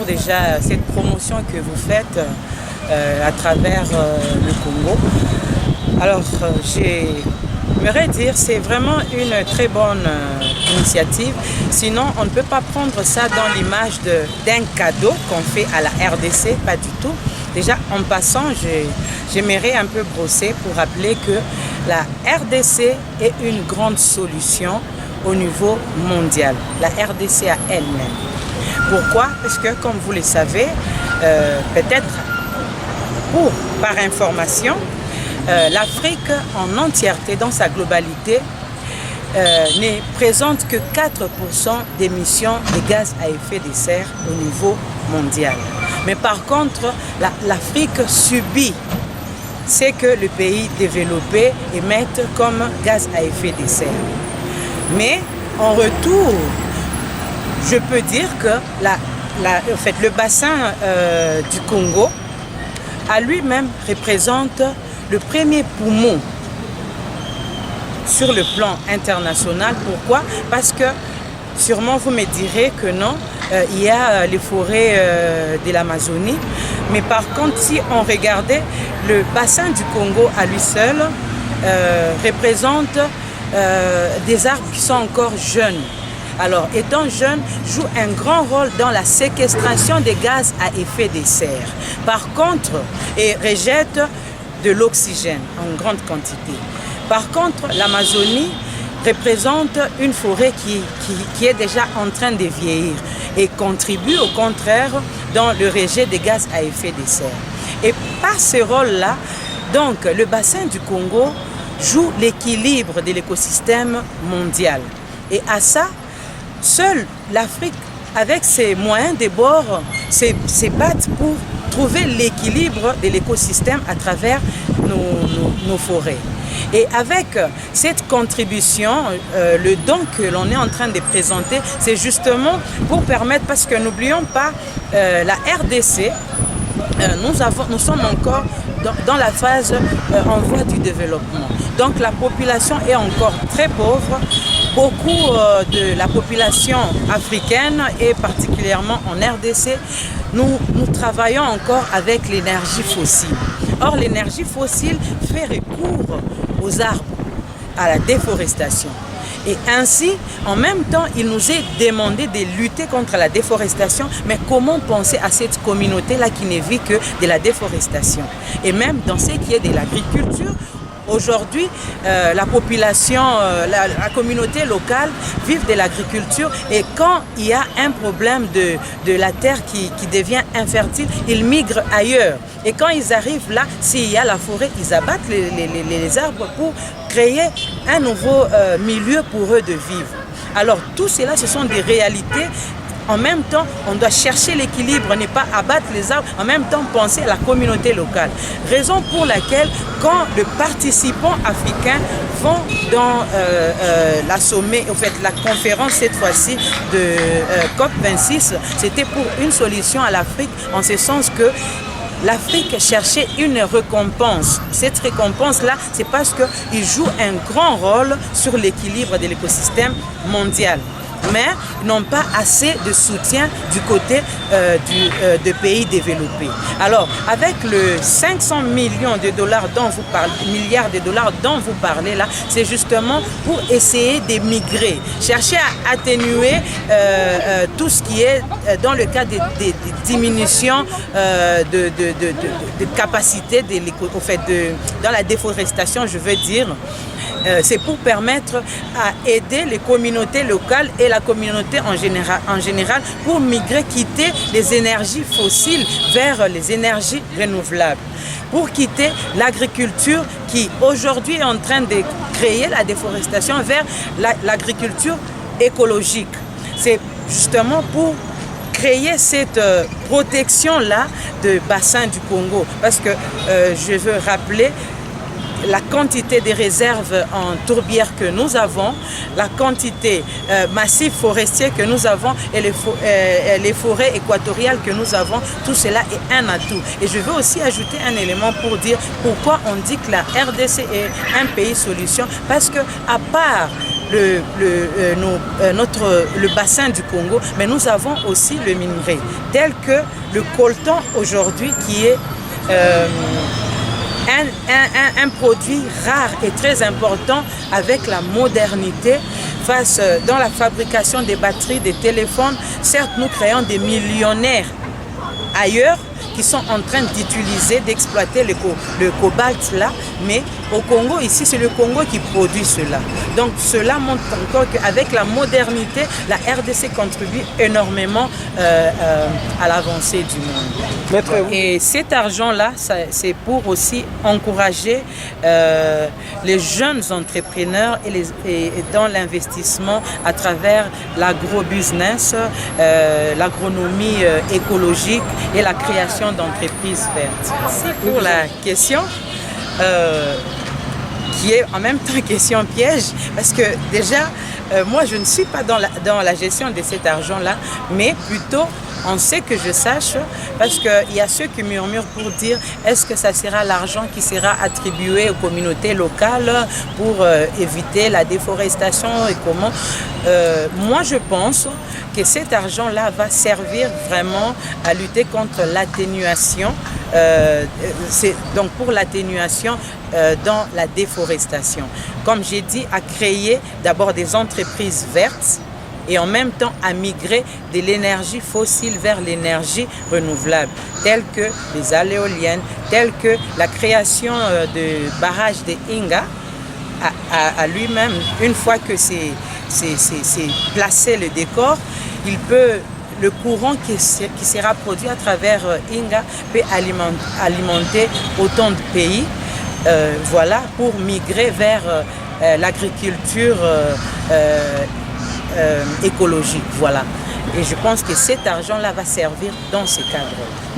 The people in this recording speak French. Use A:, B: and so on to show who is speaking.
A: Déjà cette promotion que vous faites à travers le Congo. Alors j'aimerais dire c'est vraiment une très bonne initiative. Sinon on ne peut pas prendre ça dans l'image d'un cadeau qu'on fait à la RDC, pas du tout. Déjà en passant, j'aimerais un peu brosser pour rappeler que la RDC est une grande solution au niveau mondial. La RDC à elle-même. Pourquoi? Parce que, comme vous le savez, peut-être par information, l'Afrique en entièreté, dans sa globalité, ne présente que 4% d'émissions de gaz à effet de serre au niveau mondial. Mais par contre, l'Afrique subit ce que le pays développé émette comme gaz à effet de serre. Mais en retour, je peux dire que le bassin du Congo à lui-même représente le premier poumon sur le plan international. Pourquoi? Parce que sûrement vous me direz que non, il y a les forêts de l'Amazonie. Mais par contre, si on regardait le bassin du Congo à lui seul, représente des arbres qui sont encore jeunes. Alors, étant jeune, joue un grand rôle dans la séquestration des gaz à effet de serre. Par contre, et rejette de l'oxygène en grande quantité. Par contre, l'Amazonie représente une forêt qui est déjà en train de vieillir et contribue au contraire dans le rejet des gaz à effet de serre. Et par ce rôle-là, donc, le bassin du Congo joue l'équilibre de l'écosystème mondial. Et à ça, seule l'Afrique, avec ses moyens de bord, se bat pour trouver l'équilibre de l'écosystème à travers nos forêts. Et avec cette contribution, le don que l'on est en train de présenter, c'est justement pour permettre, parce que n'oublions pas, la RDC, nous sommes encore dans la phase en voie du développement. Donc la population est encore très pauvre. Beaucoup de la population africaine et particulièrement en RDC, nous travaillons encore avec l'énergie fossile. Or, l'énergie fossile fait recours aux arbres, à la déforestation. Et ainsi, en même temps, il nous est demandé de lutter contre la déforestation, mais comment penser à cette communauté-là qui ne vit que de la déforestation? Et même dans ce qui est de l'agriculture, aujourd'hui, la population, la communauté locale vivent de l'agriculture et quand il y a un problème de la terre qui devient infertile, ils migrent ailleurs. Et quand ils arrivent là, s'il y a la forêt, ils abattent les arbres pour créer un nouveau milieu pour eux de vivre. Alors tout cela, ce sont des réalités. En même temps, on doit chercher l'équilibre, ne pas abattre les arbres, en même temps penser à la communauté locale. Raison pour laquelle, quand les participants africains vont dans la conférence cette fois-ci de COP26, c'était pour une solution à l'Afrique, en ce sens que l'Afrique cherchait une récompense. Cette récompense-là, c'est parce qu'ils jouent un grand rôle sur l'équilibre de l'écosystème mondial. Mais n'ont pas assez de soutien du côté des pays développés. Alors, avec le 500 millions de dollars dont vous parlez, milliards de dollars dont vous parlez là, c'est justement pour essayer de migrer, chercher à atténuer tout ce qui est dans le cas des diminutions de capacité dans la déforestation, je veux dire. C'est pour permettre à aider les communautés locales et la communauté en général pour migrer, quitter les énergies fossiles vers les énergies renouvelables. Pour quitter l'agriculture qui aujourd'hui est en train de créer la déforestation vers l'agriculture écologique. C'est justement pour créer cette protection-là de bassin du Congo. Parce que je veux rappeler la quantité de réserves en tourbières que nous avons, la quantité massif forestier que nous avons et les forêts équatoriales que nous avons, tout cela est un atout. Et je veux aussi ajouter un élément pour dire pourquoi on dit que la RDC est un pays solution, parce que à part le bassin du Congo, mais nous avons aussi le minerai, tel que le coltan aujourd'hui qui est un produit rare et très important avec la modernité dans la fabrication des batteries, des téléphones. Certes, nous créons des millionnaires ailleurs qui sont en train d'utiliser, d'exploiter le cobalt là, mais au Congo, ici, c'est le Congo qui produit cela. Donc cela montre encore qu'avec la modernité, la RDC contribue énormément à l'avancée du monde.
B: Maître,
A: et cet argent-là, c'est pour aussi encourager les jeunes entrepreneurs et dans l'investissement à travers l'agro-business, l'agronomie écologique et la création d'entreprises vertes. Merci pour la question. Qui est en même temps une question piège, parce que déjà, moi je ne suis pas dans la gestion de cet argent-là, mais plutôt on sait que je sache, parce qu'il y a ceux qui murmurent pour dire est-ce que ça sera l'argent qui sera attribué aux communautés locales pour éviter la déforestation et comment. Moi je pense que cet argent-là va servir vraiment à lutter contre l'atténuation, donc pour l'atténuation dans la déforestation. Comme j'ai dit, à créer d'abord des entreprises vertes et en même temps à migrer de l'énergie fossile vers l'énergie renouvelable, telles que les éoliennes, telles que la création de barrages de Inga à lui-même. Une fois que c'est placé le décor, le courant qui sera produit à travers Inga peut alimenter autant de pays, voilà, pour migrer vers l'agriculture écologique, voilà. Et je pense que cet argent-là va servir dans ce cadre.